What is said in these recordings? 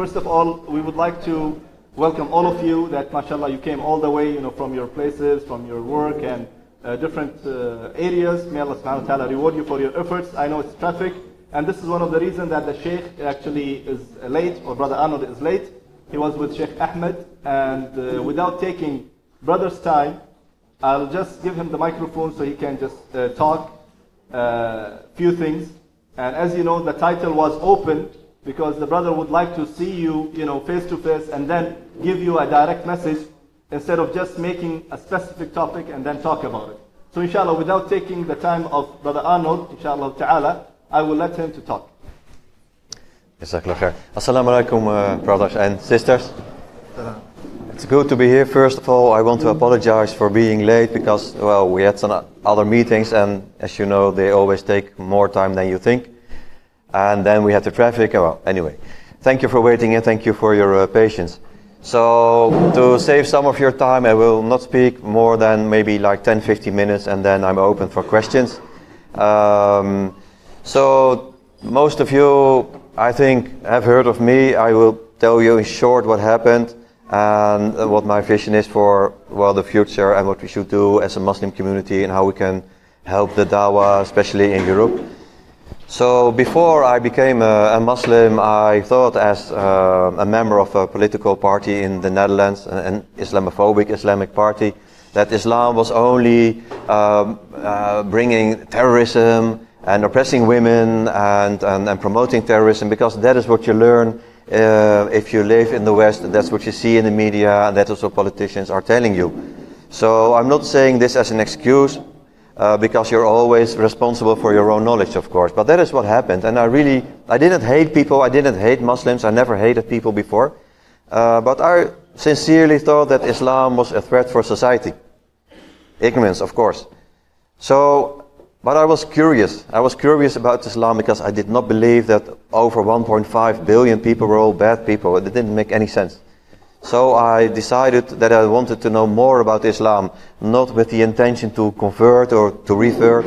First of all, we would like to welcome all of you that, mashallah, you came all the way, from your places, from your work and different areas. May Allah subhanahu wa ta'ala reward you for your efforts. I know it's traffic, and this is one of the reasons that the Sheikh actually is late, or Brother Arnold is late. He was with Sheikh Ahmed, and without taking brother's time, I'll just give him the microphone so he can just talk few things. And as you know, the title was open because the brother would like to see you, face to face, and then give you a direct message instead of just making a specific topic and then talk about it. So inshallah, without taking the time of Brother Arnold, inshallah ta'ala, I will let him to talk. Jazakallah khair. Assalamu alaikum, brothers and sisters. It's good to be here. First of all, I want to apologize for being late because, well, we had some other meetings, and as you know, they always take more time than you think. And then we had the traffic. Well, anyway, thank you for waiting and thank you for your patience. So, to save some of your time, I will not speak more than maybe like 10-15 minutes, and then I'm open for questions. So, most of you, I think, have heard of me. I will tell you in short what happened and what my vision is for, well, the future and what we should do as a Muslim community and how we can help the Dawah, especially in Europe. So before I became a Muslim, I thought as a member of a political party in the Netherlands, an Islamophobic Islamic party, that Islam was only bringing terrorism and oppressing women and promoting terrorism, because that is what you learn if you live in the West. That's what you see in the media, and that's what politicians are telling you. So I'm not saying this as an excuse, because you're always responsible for your own knowledge, of course. But that is what happened. And I didn't hate people, I didn't hate Muslims, I never hated people before. But I sincerely thought that Islam was a threat for society. Ignorance, of course. So, but I was curious. I was curious about Islam because I did not believe that over 1.5 billion people were all bad people. It didn't make any sense. So I decided that I wanted to know more about Islam, not with the intention to convert or to revert,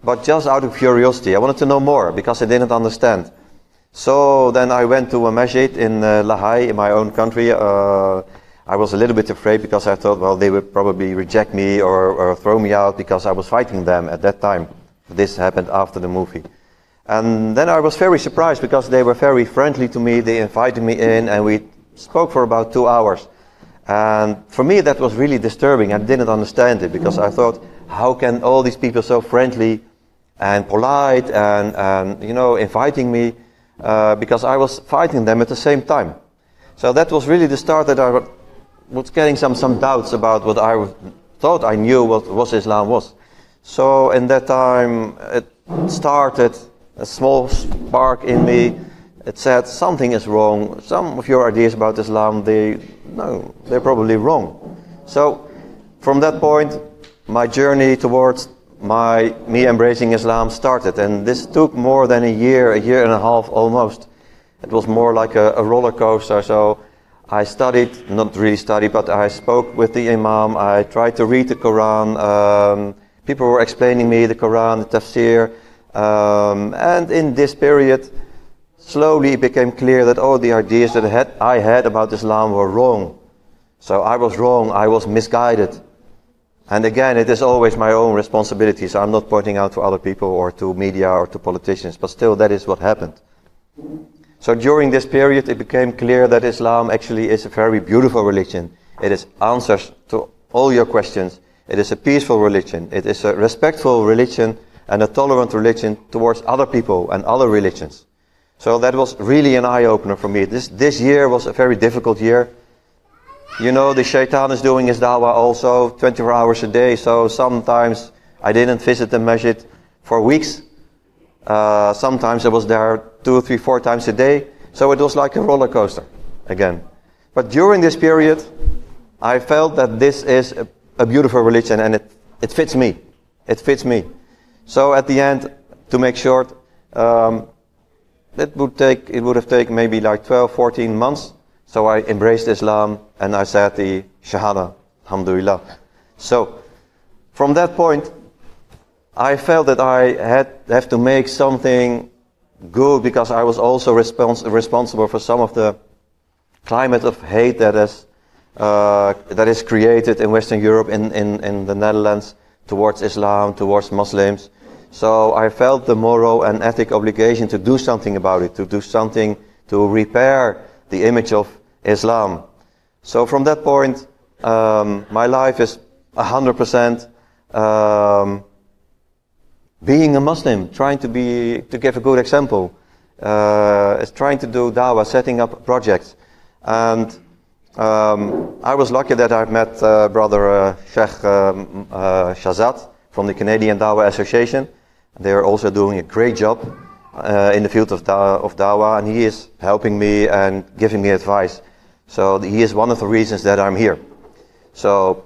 but just out of curiosity. I wanted to know more because I didn't understand. So then I went to a masjid in La Haye, in my own country. I was a little bit afraid because I thought, well, they would probably reject me or throw me out because I was fighting them at that time. This happened after the movie. And then I was very surprised because they were very friendly to me. They invited me in and we spoke for about 2 hours. And for me that was really disturbing. I didn't understand it because I thought, how can all these people so friendly and polite and inviting me, because I was fighting them at the same time. So that was really the start that I was getting some doubts about what I thought I knew what Islam was. So in that time it started a small spark in me. It said something is wrong. Some of your ideas about Islam, they're probably wrong. So from that point, my journey towards me embracing Islam started, and this took more than a year and a half almost. It was more like a roller coaster. So I studied, not really studied, but I spoke with the Imam. I tried to read the Quran. People were explaining me the Quran, the tafsir, and in this period, slowly it became clear that all the ideas that I had about Islam were wrong. So I was wrong, I was misguided. And again, it is always my own responsibility, so I'm not pointing out to other people or to media or to politicians, but still that is what happened. So during this period it became clear that Islam actually is a very beautiful religion. It is answers to all your questions. It is a peaceful religion. It is a respectful religion and a tolerant religion towards other people and other religions. So that was really an eye-opener for me. This year was a very difficult year. You know, the shaitan is doing his dawah also 24 hours a day. So sometimes I didn't visit the masjid for weeks. Sometimes I was there 2, 3, 4 times a day. So it was like a roller coaster again. But during this period, I felt that this is a beautiful religion and it fits me. It fits me. So at the end, to make short, it would have taken maybe like 12, 14 months. So I embraced Islam and I said the Shahada, Alhamdulillah. So from that point, I felt that I have to make something good because I was also responsible for some of the climate of hate that is created in Western Europe, in the Netherlands, towards Islam, towards Muslims. So I felt the moral and ethic obligation to do something about it, to do something to repair the image of Islam. So from that point, my life is 100% being a Muslim, trying to give a good example, is trying to do dawah, setting up projects. And I was lucky that I met brother Sheikh Shahzad from the Canadian Dawah Association. They are also doing a great job in the field of dawah, and he is helping me and giving me advice. So he is one of the reasons that I'm here. So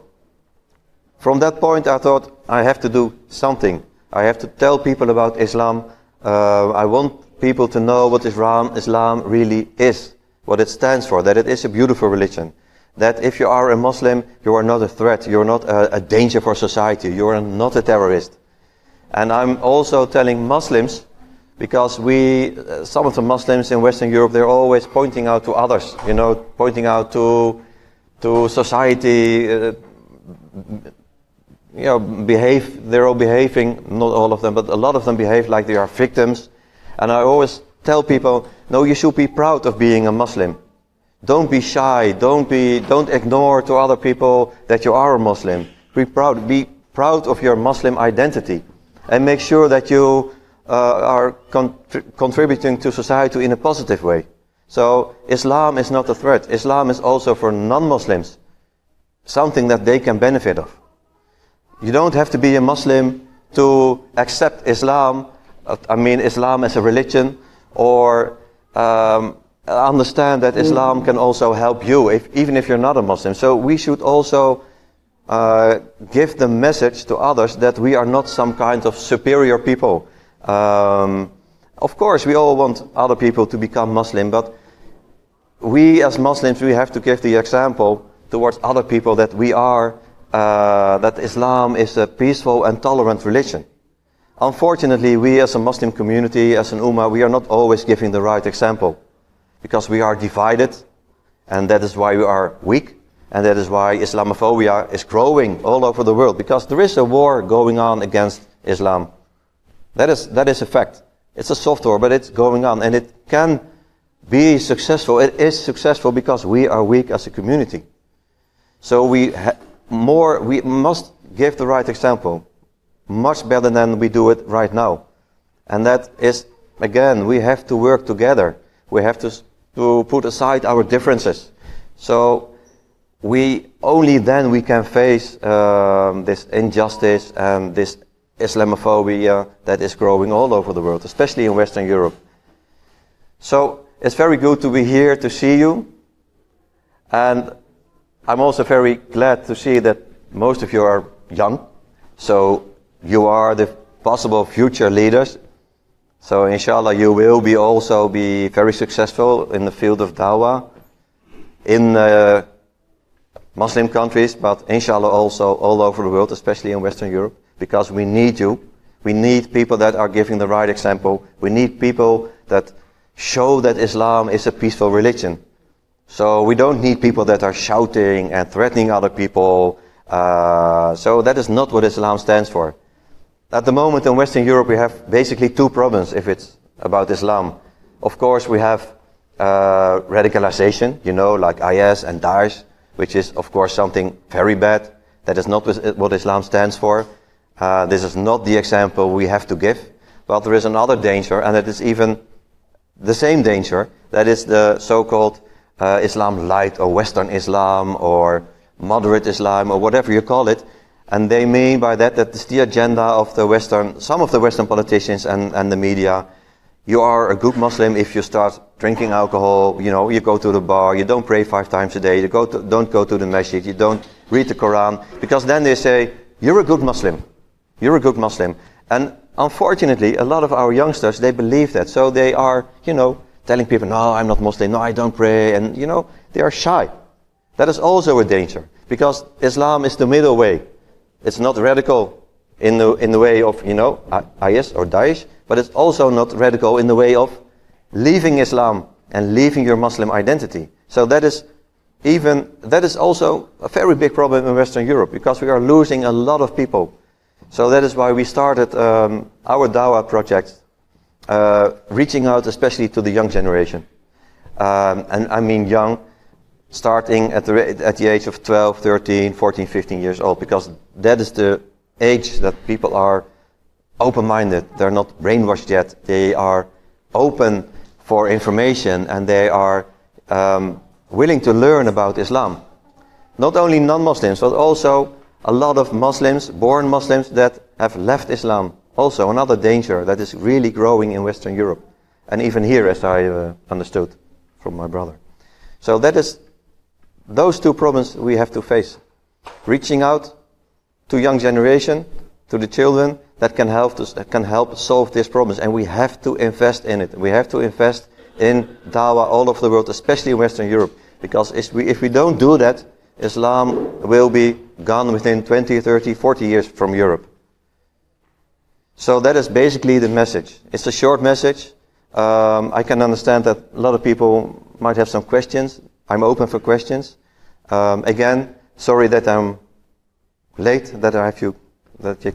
from that point I thought I have to do something. I have to tell people about Islam. I want people to know what Islam really is, what it stands for, that it is a beautiful religion. That if you are a Muslim, you are not a threat, you are not a danger for society, you are not a terrorist. And I'm also telling Muslims, because some of the Muslims in Western Europe, they're always pointing out to others, pointing out to society, they're all behaving, not all of them, but a lot of them behave like they are victims. And I always tell people, no, you should be proud of being a Muslim. Don't be shy, don't ignore to other people that you are a Muslim. Be proud of your Muslim identity. And make sure that you are contributing to society in a positive way. So Islam is not a threat. Islam is also for non-Muslims something that they can benefit of. You don't have to be a Muslim to accept Islam, Islam as a religion, or understand that Islam can also help you, even if you're not a Muslim. So we should also give the message to others that we are not some kind of superior people. Of course, we all want other people to become Muslim, but we as Muslims, we have to give the example towards other people that that Islam is a peaceful and tolerant religion. Unfortunately, we as a Muslim community, as an ummah, we are not always giving the right example, because we are divided, and that is why we are weak. And that is why Islamophobia is growing all over the world, because there is a war going on against Islam. That is a fact. It's a soft war, but it's going on, and it can be successful. It is successful because we are weak as a community. So we must give the right example, much better than we do it right now. And that is, again, we have to work together. We have to put aside our differences. So only then we can face this injustice and this Islamophobia that is growing all over the world, especially in Western Europe. So it's very good to be here to see you, and I'm also very glad to see that most of you are young, so you are the possible future leaders. So inshallah you will also be very successful in the field of dawah in Muslim countries, but inshallah also all over the world, especially in Western Europe, because we need you. We need people that are giving the right example. We need people that show that Islam is a peaceful religion. So we don't need people that are shouting and threatening other people. So that is not what Islam stands for. At the moment in Western Europe we have basically two problems if it's about Islam. Of course we have radicalization, like IS and Daesh, which is of course something very bad. That is not what Islam stands for. This is not the example we have to give. But there is another danger, and it is even the same danger. That is the so-called Islam light, or Western Islam, or moderate Islam, or whatever you call it. And they mean by that it's the agenda of some of the Western politicians and the media. You are a good Muslim if you start drinking alcohol, you go to the bar, you don't pray 5 times a day, you don't go to the masjid, you don't read the Quran, because then they say, you're a good Muslim. You're a good Muslim. And unfortunately, a lot of our youngsters, they believe that. So they are, telling people, no, I'm not Muslim, no, I don't pray, and, they are shy. That is also a danger, because Islam is the middle way. It's not radical in the way of, IS or Daesh, but it's also not radical in the way of leaving Islam and leaving your Muslim identity. So that is also a very big problem in Western Europe, because we are losing a lot of people. So that is why we started our Dawah project, reaching out especially to the young generation. And I mean young, starting at the age of 12, 13, 14, 15 years old, because that is the age that people are open-minded. They're not brainwashed yet. They are open for information, and they are willing to learn about Islam. Not only non-Muslims, but also a lot of Muslims, born Muslims, that have left Islam. Also another danger that is really growing in Western Europe. And even here, as I understood from my brother. So that is those two problems we have to face. Reaching out to young generation, to the children, that can help solve these problems. And we have to invest in it. We have to invest in Dawah all over the world, especially in Western Europe. Because if we don't do that, Islam will be gone within 20, 30, 40 years from Europe. So that is basically the message. It's a short message. I can understand that a lot of people might have some questions. I'm open for questions. Again, sorry that I'm late, that you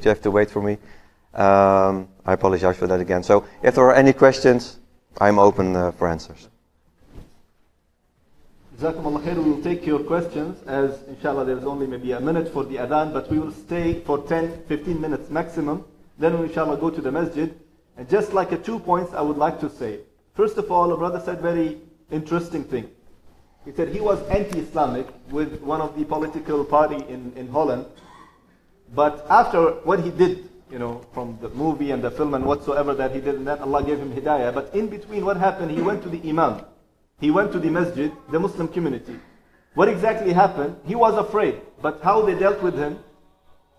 have to wait for me. I apologize for that again. So if there are any questions, I'm open for answers. Jazakumullah khair. We will take your questions, as inshallah there's only maybe a minute for the adhan, but we will stay for 10, 15 minutes maximum. Then we inshallah go to the masjid. And just like 2 points I would like to say. First of all, a brother said very interesting thing. He said he was anti-Islamic with one of the political party in Holland. But after what he did, from the movie and the film and whatsoever that he did, and then Allah gave him hidayah. But in between, what happened? He went to the imam. He went to the masjid, the Muslim community. What exactly happened? He was afraid. But how they dealt with him?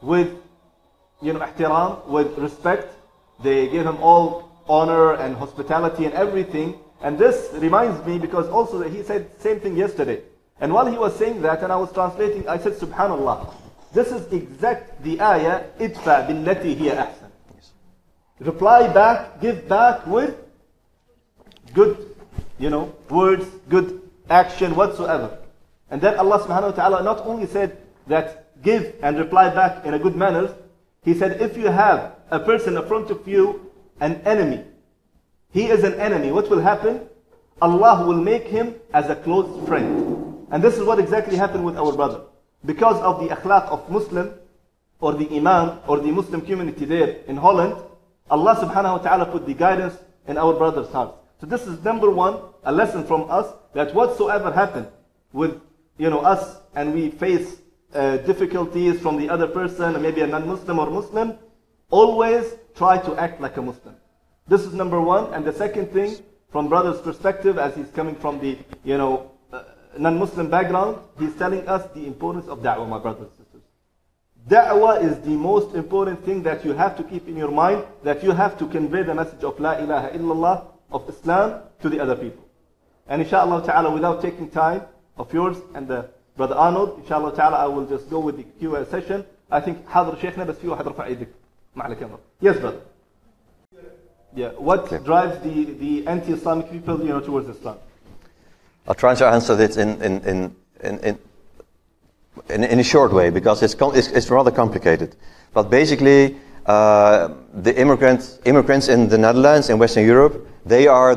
With, ihtiram, with respect. They gave him all honor and hospitality and everything. And this reminds me, because also he said same thing yesterday. And while he was saying that, and I was translating, I said, Subhanallah. This is exact the ayah, idfa billati hiya ahsan. Reply back, give back with good, words, good action whatsoever. And then Allah subhanahu wa ta'ala not only said that give and reply back in a good manner, He said if you have a person in front of you, an enemy, he is an enemy, what will happen? Allah will make him as a close friend. And this is what exactly happened with our brother. Because of the akhlaq of Muslim, or the imam, or the Muslim community there in Holland, Allah subhanahu wa ta'ala put the guidance in our brother's heart. So this is number one, a lesson from us, that whatsoever happened with us, and we face difficulties from the other person, maybe a non-Muslim or Muslim, always try to act like a Muslim. This is number one. And the second thing, from brother's perspective, as he's coming from the non-Muslim background, he's telling us the importance of da'wah, my brothers and sisters. Da'wah is the most important thing that you have to keep in your mind, that you have to convey the message of La ilaha illallah, of Islam, to the other people. And inshallah ta'ala, without taking time of yours and the brother Arnold, inshallah ta'ala, I will just go with the Q&A session. I think حاضر شيخنا بس في واحد رفع ايدك مع الكاميرا. Yes, brother. Yeah, what drives the anti-Islamic people, towards Islam? I'll try to answer this in a short way, because it's rather complicated. But basically, the immigrants in the Netherlands, in Western Europe, they are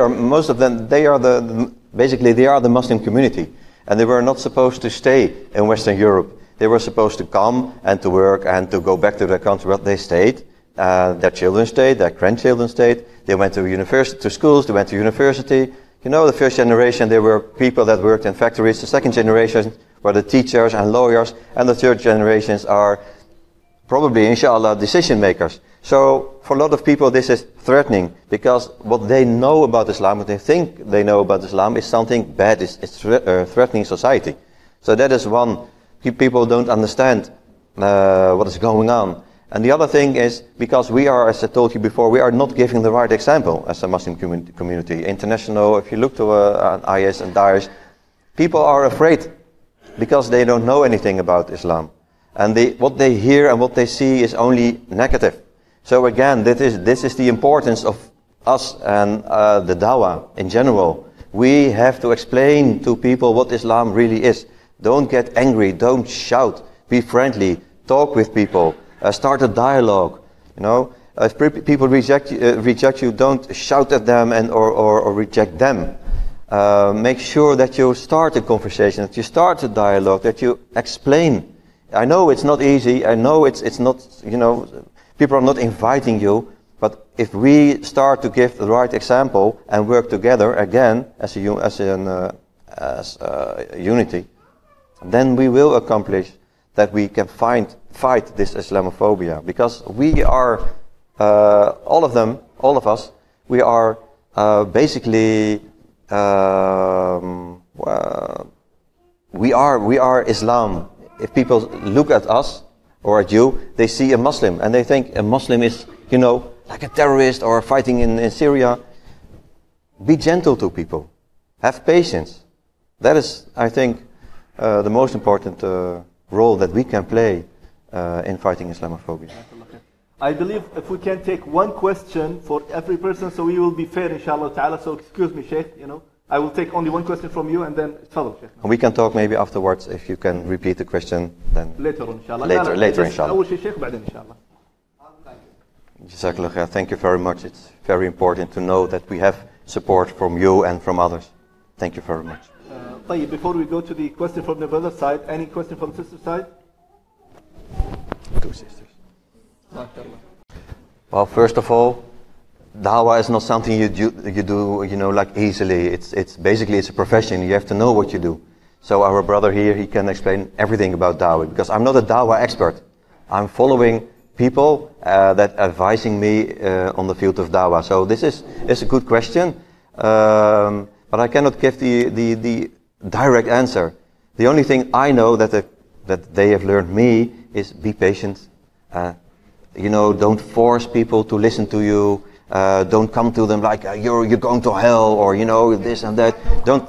most of them, they are the Muslim community. And they were not supposed to stay in Western Europe. They were supposed to come and to work and to go back to their country, but they stayed. Their children stayed, their grandchildren stayed. They went to university, to schools, they went to university. The first generation, they were people that worked in factories. The second generation were the teachers and lawyers. And the third generations are probably, inshallah, decision makers. So for a lot of people, this is threatening, because what they know about Islam, what they think they know about Islam, is something bad. It's threatening society. So that is one. People don't understand what is going on. And the other thing is, because we are, as I told you before, we are not giving the right example as a Muslim community. International, if you look to IS and Daesh, people are afraid because they don't know anything about Islam. And what they hear and what they see is only negative. So again, this is the importance of us and the Dawah in general, we have to explain to people what Islam really is. Don't get angry, don't shout, be friendly, talk with people, start a dialogue. You know, if people reject you, don't shout at them or reject them. Make sure that you start a conversation, that you start a dialogue, that you explain. I know it's not easy. I know it's not, you know, people are not inviting you. But if we start to give the right example and work together again as unity, then we will accomplish that we can fight this Islamophobia. Because we are, all of us, we are basically, we are Islam. If people look at us or at you, they see a Muslim and they think a Muslim is, you know, like a terrorist or fighting in Syria. Be gentle to people. Have patience. That is, I think, the most important role that we can play in fighting Islamophobia. I believe if we can take one question for every person, so we will be fair, inshallah ta'ala. So excuse me, Sheikh, you know, I will take only one question from you and then tafadhal, Sheikh. We can talk maybe afterwards if you can repeat the question. Then later, inshallah. Later, inshallah. أول شيء شيخ بعدين inshallah. Jazakallah khair. Thank you very much. It's very important to know that we have support from you and from others. Thank you very much. Before we go to the question from the brother side, any question from the sister side? Two sisters. Well, first of all, Dawah is not something you do, you know, like easily. It's basically a profession. You have to know what you do. So our brother here, he can explain everything about Dawah, because I'm not a Dawah expert. I'm following people that are advising me on the field of Dawah. So this is a good question, but I cannot give the direct answer. The only thing I know that they have learned me is be patient. You know, don't force people to listen to you. Don't come to them like you're going to hell, or you know, this and that. Don't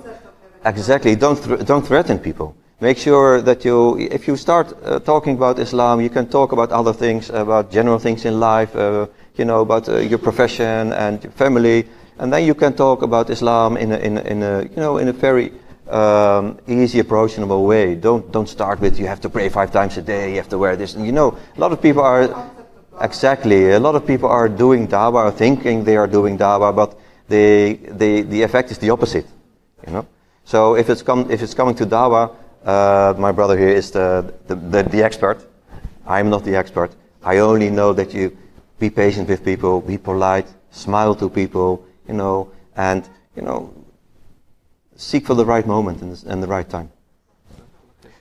threaten people. Make sure that if you start talking about Islam, you can talk about other things, about general things in life, you know, about your profession and your family, and then you can talk about Islam in a very easy, approachable way. Don't start with you have to pray 5 times a day, you have to wear this, and you know, a lot of people are doing Dawah, thinking they are doing Dawah, but the effect is the opposite, you know. So if it's coming to Dawah, my brother here is the expert. I'm not the expert. I only know that you be patient with people, be polite, smile to people, you know, and you know, seek for the right moment and the right time.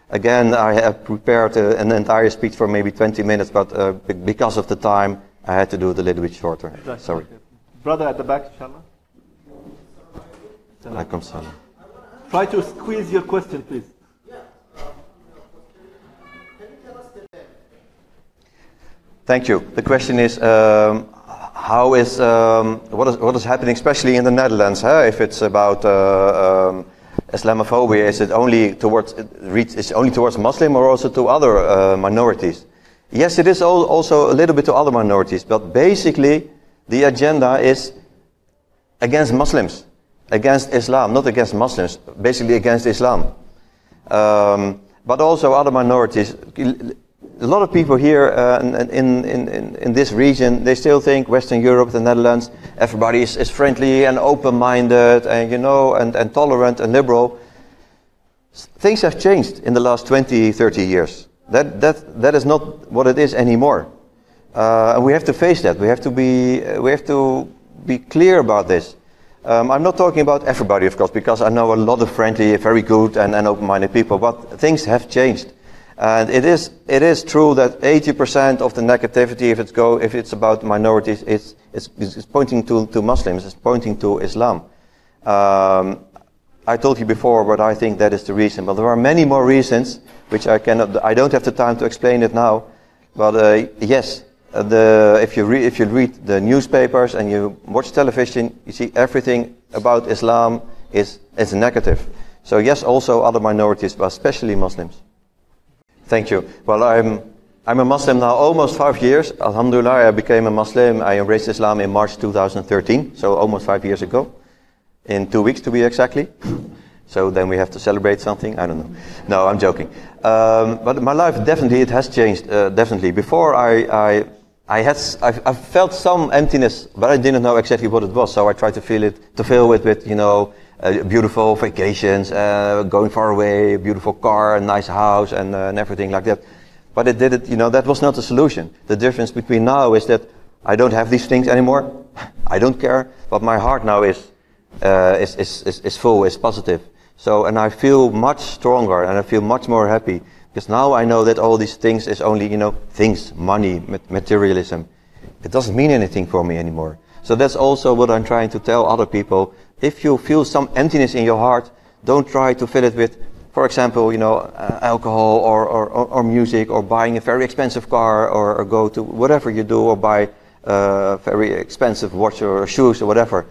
Again, I have prepared an entire speech for maybe 20 minutes, but because of the time, I had to do it a little bit shorter. Exactly. Sorry. Brother at the back, inshallah. Alaikum salam. Try to squeeze your question, please. Thank you. The question is, what is happening, especially in the Netherlands? If it's about Islamophobia, is it only towards Muslim or also to other minorities? Yes, it is also a little bit to other minorities, but basically the agenda is against Muslims, against Islam, not against Muslims, basically against Islam. But also other minorities. A lot of people here in this region, they still think Western Europe, the Netherlands, everybody is friendly and open-minded and, you know, and tolerant and liberal. Things have changed in the last 20, 30 years. That is not what it is anymore. And we have to face that. We have to be clear about this. I'm not talking about everybody, of course, because I know a lot of friendly, very good and open-minded people, but things have changed. And it is true that 80% of the negativity, if it's about minorities, it's pointing to Muslims, it's pointing to Islam. I told you before, but I think that is the reason. But there are many more reasons, which I don't have the time to explain it now. But yes, if you read the newspapers and you watch television, you see everything about Islam is negative. So yes, also other minorities, but especially Muslims. Thank you. Well, I'm I'm a Muslim now almost 5 years. Alhamdulillah, I became a Muslim. I embraced Islam in March 2013, so almost 5 years ago. In 2 weeks to be exactly. So then we have to celebrate something. I don't know. No, I'm joking. But my life definitely it has changed. Definitely. Before I felt some emptiness, but I didn't know exactly what it was. So I tried to fill it with beautiful vacations, going far away, a beautiful car, a nice house, and everything like that. But that was not the solution. The difference between now is that I don't have these things anymore. I don't care, but my heart now is full, is positive. So, and I feel much stronger and I feel much more happy because now I know that all these things is only, things, money, materialism. It doesn't mean anything for me anymore. So that's also what I'm trying to tell other people. If you feel some emptiness in your heart, don't try to fill it with, for example, alcohol or music or buying a very expensive car or go to whatever you do or buy a very expensive watch or shoes or whatever.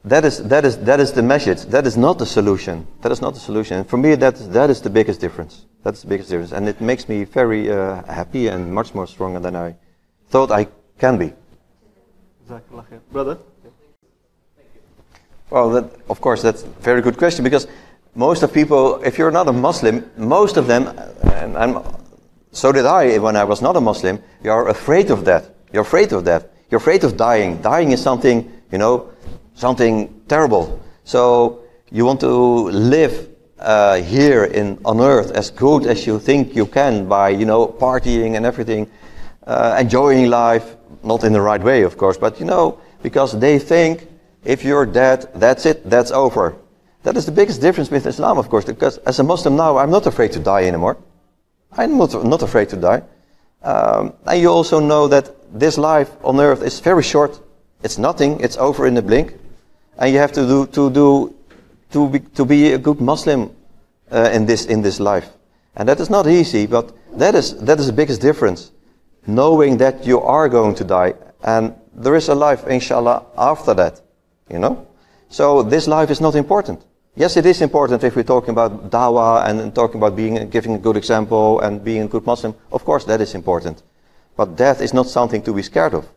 That is the message. That is not the solution. That is not the solution. And for me, that is the biggest difference. That's the biggest difference, and it makes me very happy and much more stronger than I thought I can be. Brother. Well, of course, that's a very good question because most of people, if you're not a Muslim, most of them, and so did I when I was not a Muslim, you are afraid of that. You're afraid of that. You're afraid of dying. Dying is something, something terrible. So you want to live here on earth as good as you think you can by, partying and everything, enjoying life, not in the right way, of course, but, because they think if you're dead, that's it, that's over. That is the biggest difference with Islam, of course, because as a Muslim now, I'm not afraid to die anymore. I'm not afraid to die. And you also know that this life on earth is very short. It's nothing. It's over in a blink. And you have to be a good Muslim in this life. And that is not easy, but that is the biggest difference. Knowing that you are going to die, and there is a life, inshallah, after that. So this life is not important. Yes, it is important if we're talking about Dawah and talking about giving a good example and being a good Muslim. Of course, that is important. But death is not something to be scared of.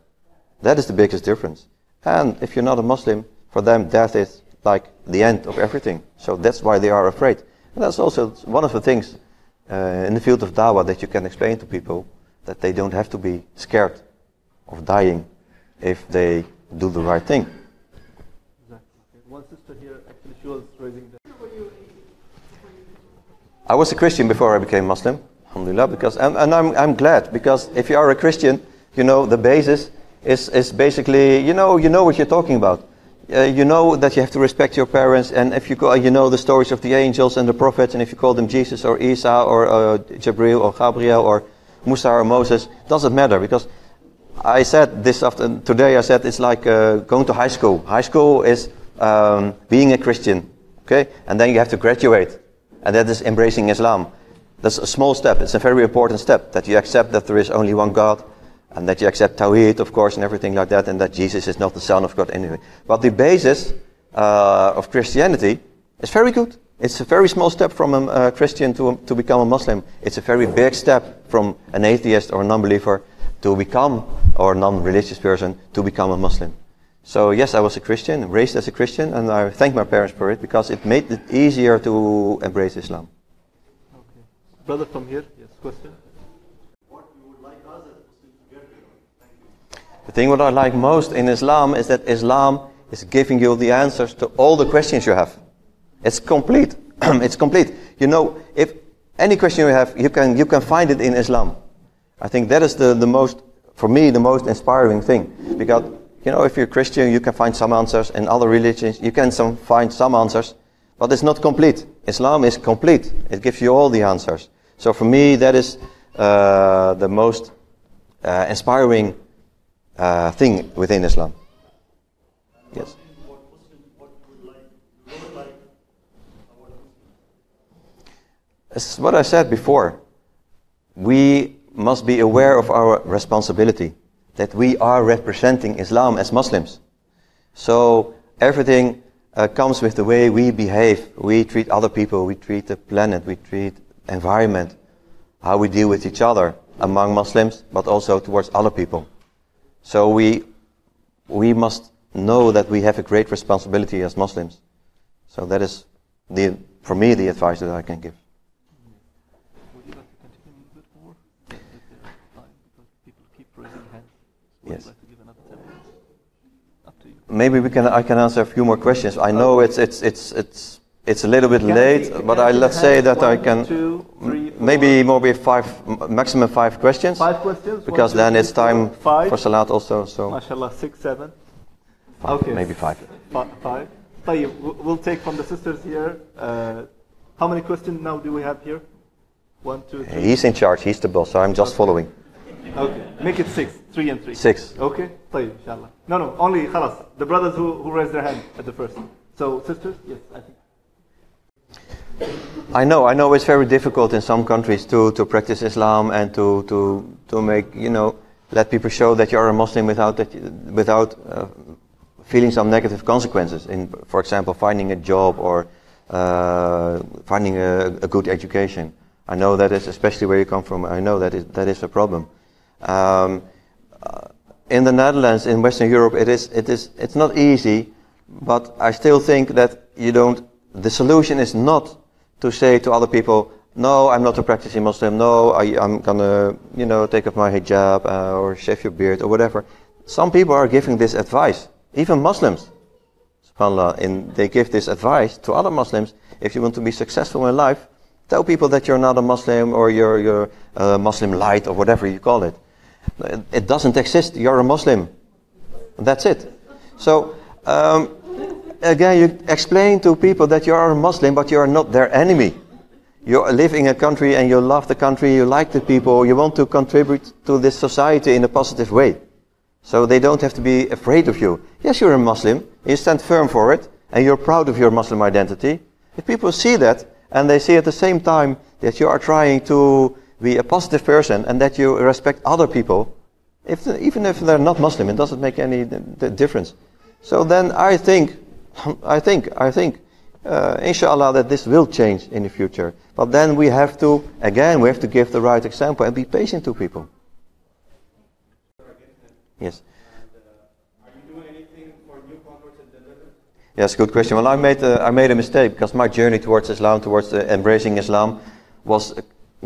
That is the biggest difference. And if you're not a Muslim, for them, death is like the end of everything. So that's why they are afraid. And that's also one of the things in the field of Dawah that you can explain to people, that they don't have to be scared of dying if they do the right thing. One sister here, actually, she was raising the... I was a Christian before I became Muslim, alhamdulillah, and I'm glad, because if you are a Christian, the basis is basically, you know what you're talking about. You know that you have to respect your parents, and if you the stories of the angels and the prophets, and if you call them Jesus or Isa or Jibril or Gabriel or Musa or Moses, doesn't matter, because I said this today, I said it's like going to high school. High school is being a Christian, okay? And then you have to graduate, and that is embracing Islam. That's a small step. It's a very important step, that you accept that there is only one God, and that you accept Tawhid, of course, and everything like that, and that Jesus is not the Son of God anyway. But the basis of Christianity is very good. It's a very small step from a Christian to become a Muslim. It's a very big step from an atheist or a non-believer to become, or non-religious person, to become a Muslim. So yes, I was a Christian, raised as a Christian, and I thank my parents for it, because it made it easier to embrace Islam. Okay. Brother from here, yes, question? The thing what I like most in Islam is that Islam is giving you the answers to all the questions you have. It's complete. It's complete. If any question you have, you can find it in Islam. I think that is the most, for me, the most inspiring thing. Because, if you're Christian, you can find some answers. In other religions, you can find some answers. But it's not complete. Islam is complete. It gives you all the answers. So for me, that is the most inspiring thing within Islam. Yes. It's what I said before. We must be aware of our responsibility, that we are representing Islam as Muslims. So everything comes with the way we behave. We treat other people, we treat the planet, we treat environment, how we deal with each other. among Muslims, but also towards other people. So we must know that we have a great responsibility as Muslims. So that is, for me, the advice that I can give. Would you like to continue a bit more? Is there time? Because people keep raising hands. Would Yes. you like to give another 10 minutes? Up to you. Maybe I can answer a few more questions. I know it's a little bit late, but let's say that I can 2, 3, 4, maybe maximum 5 questions. 5 questions. Because 1, 2, then 3, it's time 4, 5. for Salat also. So MashaAllah, 6, 7. 5, Okay. maybe 5. 5. طيب, we'll take from the sisters here. How many questions now do we have here? 1, 2, 3. He's in charge. He's the boss. So I'm just following. Okay. Make it 6. 3 and 3. 6. Okay. طيب, inshallah. No. Only خلاص. The brothers who raised their hand at the first. So sisters, yes, I think. I know it's very difficult in some countries to practice Islam and to make, let people show that you are a Muslim without feeling some negative consequences in, for example, finding a job or finding a good education. I know that is, especially where you come from, I know that is a problem. In the Netherlands, in Western Europe, it's not easy, but I still think that the solution is not to say to other people, no, I'm not a practicing Muslim, no, I'm gonna, take off my hijab or shave your beard or whatever. Some people are giving this advice, even Muslims, subhanAllah, they give this advice to other Muslims. If you want to be successful in life, tell people that you're not a Muslim or you're a Muslim light or whatever you call it. It doesn't exist, you're a Muslim. That's it. So, again, you explain to people that you are a Muslim, but you are not their enemy. You live in a country and you love the country, you like the people, you want to contribute to this society in a positive way. So they don't have to be afraid of you. Yes, you're a Muslim, you stand firm for it, and you're proud of your Muslim identity. If people see that, and they see at the same time that you are trying to be a positive person and that you respect other people, even if they're not Muslim, it doesn't make any difference. So then I think, inshallah, that this will change in the future. But then we have to give the right example and be patient to people. Yes. Are you doing anything for new converts in the Netherlands? Yes, good question. Well, I made a mistake because my journey towards Islam, towards embracing Islam, was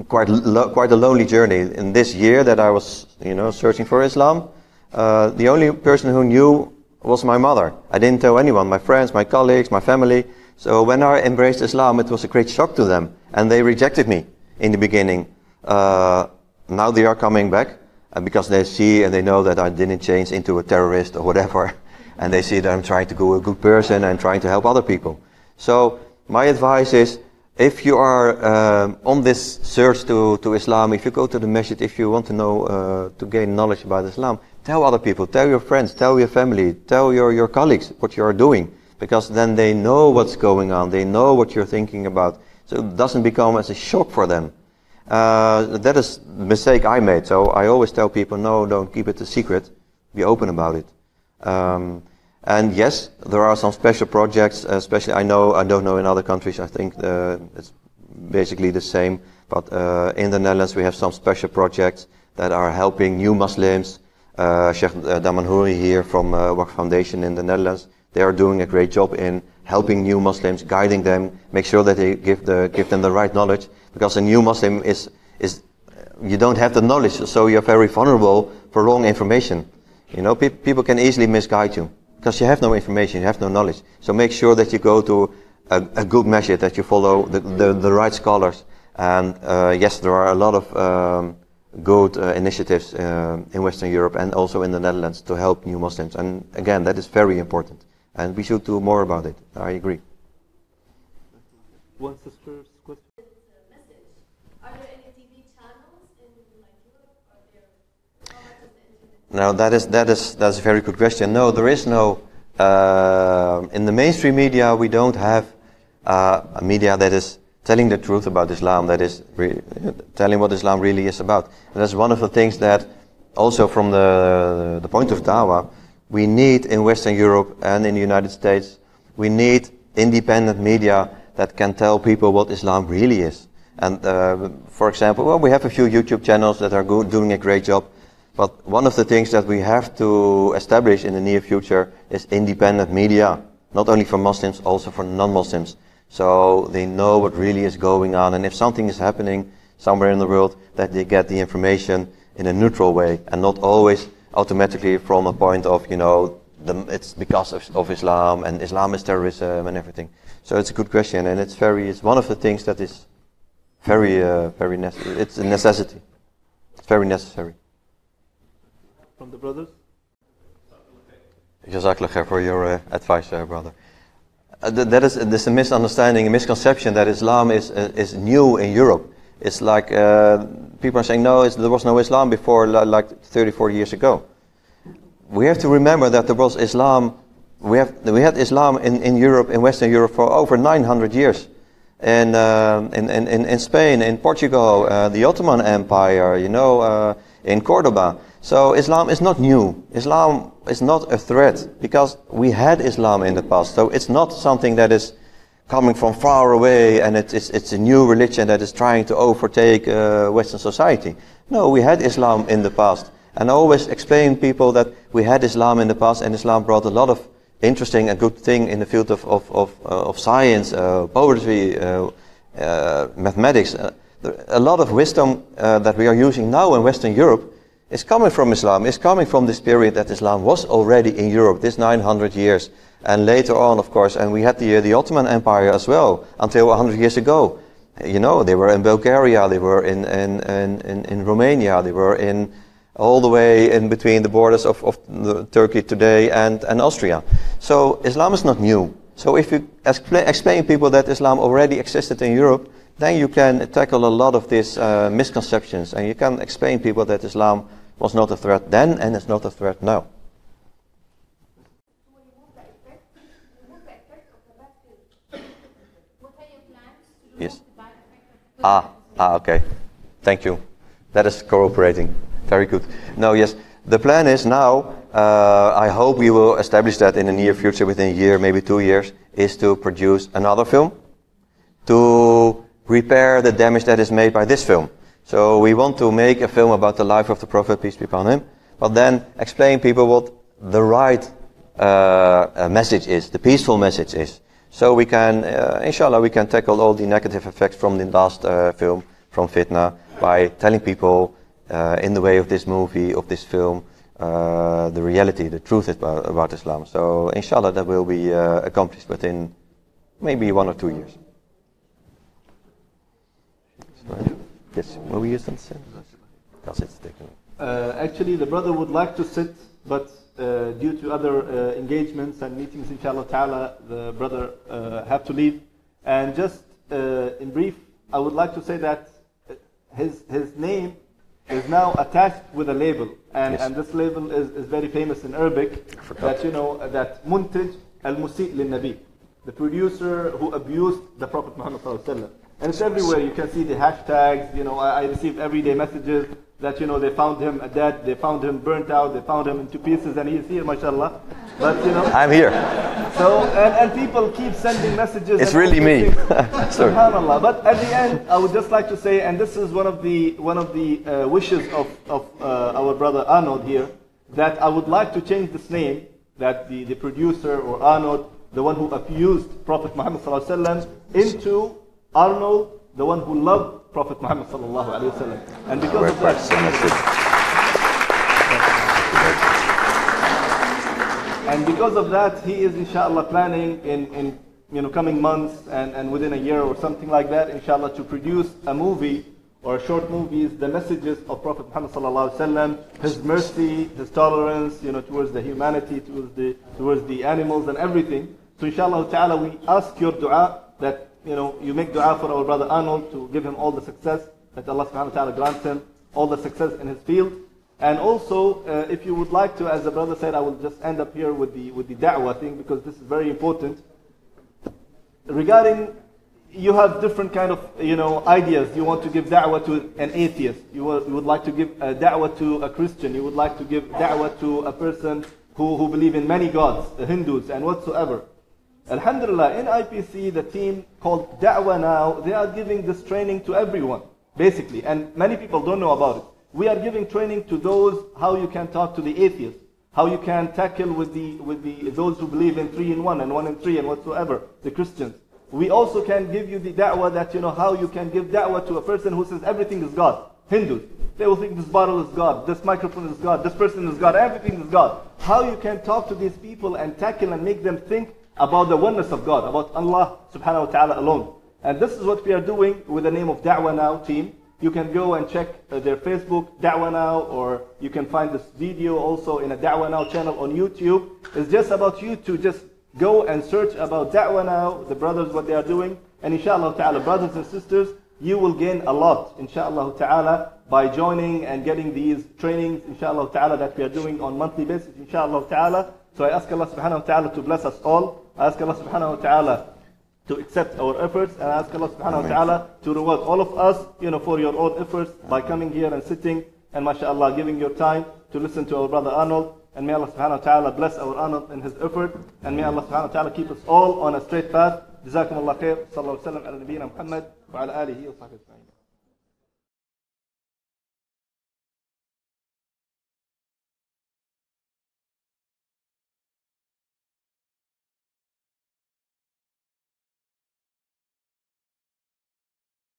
quite a lonely journey. In this year that I was, searching for Islam, the only person who knew was my mother. I didn't tell anyone, my friends, my colleagues, my family. So when I embraced Islam, it was a great shock to them. And they rejected me in the beginning. Now they are coming back because they see and they know that I didn't change into a terrorist or whatever. And they see that I'm trying to be a good person and trying to help other people. So my advice is, if you are on this search to Islam, if you go to the masjid, if you want to know, to gain knowledge about Islam, tell other people, tell your friends, tell your family, tell your colleagues what you are doing. Because then they know what's going on, they know what you're thinking about. So it doesn't become as a shock for them. That is the mistake I made. So I always tell people, no, don't keep it a secret. Be open about it. And yes, there are some special projects, especially I don't know in other countries, I think it's basically the same. But in the Netherlands we have some special projects that are helping new Muslims. Sheikh Damanhouri here from Waqf Foundation in the Netherlands, they are doing a great job in helping new Muslims, guiding them, make sure that they give them the right knowledge. Because a new Muslim is you don't have the knowledge, so you're very vulnerable for wrong information. People can easily misguide you because you have no information, you have no knowledge. So make sure that you go to a good masjid, that you follow the right scholars. And yes, there are a lot of good initiatives in Western Europe and also in the Netherlands to help new Muslims. And again, that is very important. And we should do more about it. I agree. One sister's question. Are there any TV channels in Europe? Are there? How much is the internet? Now that's a very good question. No, there is no. In the mainstream media, we don't have a media that is telling the truth about Islam, that is telling what Islam really is about. And that's one of the things that, also from the point of Dawah, we need in Western Europe and in the United States. We need independent media that can tell people what Islam really is. And for example, well, we have a few YouTube channels that are doing a great job. But one of the things that we have to establish in the near future is independent media, not only for Muslims, also for non-Muslims. So they know what really is going on, and if something is happening somewhere in the world, that they get the information in a neutral way, and not always automatically from a point of, it's because of Islam, and Islam is terrorism and everything. So it's a good question, and it's one of the things that is very necessary. It's a necessity. It's very necessary. From the brothers? Jazakallah khair for your advice, brother. There's a misunderstanding, a misconception that Islam is new in Europe. It's like people are saying, no, there was no Islam before like 30, 40 years ago. We have to remember that there was Islam. We had Islam in Europe, in Western Europe, for over 900 years. In Spain, in Portugal, the Ottoman Empire, in Cordoba. So Islam is not new. Islam is not a threat because we had Islam in the past. So it's not something that is coming from far away and it's a new religion that is trying to overtake Western society. No, we had Islam in the past. And I always explain people that we had Islam in the past, and Islam brought a lot of interesting and good thing in the field of science, poetry, mathematics. A lot of wisdom that we are using now in Western Europe is coming from Islam, is coming from this period that Islam was already in Europe, this 900 years. And later on, of course, and we had the Ottoman Empire as well, until 100 years ago. They were in Bulgaria, they were in Romania, they were in all the way in between the borders of Turkey today and Austria. So Islam is not new. So if you explain people that Islam already existed in Europe, then you can tackle a lot of these misconceptions, and you can explain people that Islam was not a threat then and is not a threat now. Yes. Okay. Thank you. That is cooperating. Very good. No, yes. The plan is now, I hope we will establish that in the near future, within a year, maybe 2 years, is to produce another film to repair the damage that is made by this film. So we want to make a film about the life of the Prophet, peace be upon him, but then explain people what the right message is, the peaceful message is. So we can, inshallah, we can tackle all the negative effects from the last film, from fitna, by telling people in the way of this movie, of this film, the reality, the truth about Islam. So inshallah, that will be accomplished within maybe 1 or 2 years. Yes, will we use them? Because it's taken. Actually, the brother would like to sit, but due to other engagements and meetings, inshallah ta'ala, the brother have to leave. And just in brief, I would like to say that his name is now attached with a label, and this label is very famous in Arabic. That that Muntij al-Musi' lin-Nabi, the producer who abused the Prophet Muhammad sallallahu alaihi wasallam. And it's everywhere. You can see the hashtags. I receive everyday messages that they found him dead, they found him burnt out, they found him into pieces, and he's here, mashallah. But I'm here. So and people keep sending messages. It's really me. Subhanallah. But at the end, I would just like to say, and this is one of the wishes of our brother Arnoud here, that I would like to change this name, that the producer or Arnoud, the one who abused Prophet Muhammad sallallahu alaihi wasallam, into Arnold, the one who loved Prophet Muhammad sallallahu alaihi wasallam. And because of that, and because of that, he is inshallah planning in coming months and within a year or something like that, inshallah, to produce a movie or short movies, the messages of Prophet Muhammad sallallahu alaihi wasallam, his mercy, his tolerance, towards the humanity, towards the animals and everything. So inshallah ta'ala, we ask your dua that you make dua for our brother Arnold to give him all the success, that Allah subhanahu wa ta'ala grants him all the success in his field. And also, if you would like to, as the brother said, I will just end up here with the da'wah thing, because this is very important. Regarding, you have different kind of ideas. You want to give da'wah to an atheist. You would like to give da'wah to a Christian. You would like to give da'wah to a person who believe in many gods, the Hindus and whatsoever. Alhamdulillah, in IPC, the team called Dawah Now, they are giving this training to everyone, basically, and many people don't know about it. We are giving training to those, how you can talk to the atheists, how you can tackle with those who believe in 3 in 1 and 1 in 3 and whatsoever, the Christians. We also can give you the da'wah that, how you can give da'wah to a person who says everything is God. Hindus, they will think this bottle is God, this microphone is God, this person is God, everything is God. How you can talk to these people and tackle and make them think about the oneness of God, about Allah subhanahu wa ta'ala alone. And this is what we are doing with the name of Dawah Now team. You can go and check their Facebook, Dawah Now, or you can find this video also in a Dawah Now channel on YouTube. It's just about you to just go and search about Dawah Now, the brothers, what they are doing. And inshallah ta'ala, brothers and sisters, you will gain a lot, inshallah ta'ala, by joining and getting these trainings, inshallah ta'ala, that we are doing on monthly basis, inshallah ta'ala. So I ask Allah subhanahu wa ta'ala to bless us all. I ask Allah subhanahu wa ta'ala to accept our efforts, and I ask Allah subhanahu wa ta'ala to reward all of us, for your own efforts by coming here and sitting and mashallah giving your time to listen to our brother Arnold. And may Allah subhanahu wa ta'ala bless our Arnold in his effort, and may Allah subhanahu wa ta'ala keep us all on a straight path. Jazakum Allah khair. Sallallahu alayhi wa sallam ala nabiyyina Muhammad wa ala alihi wa sahbihi.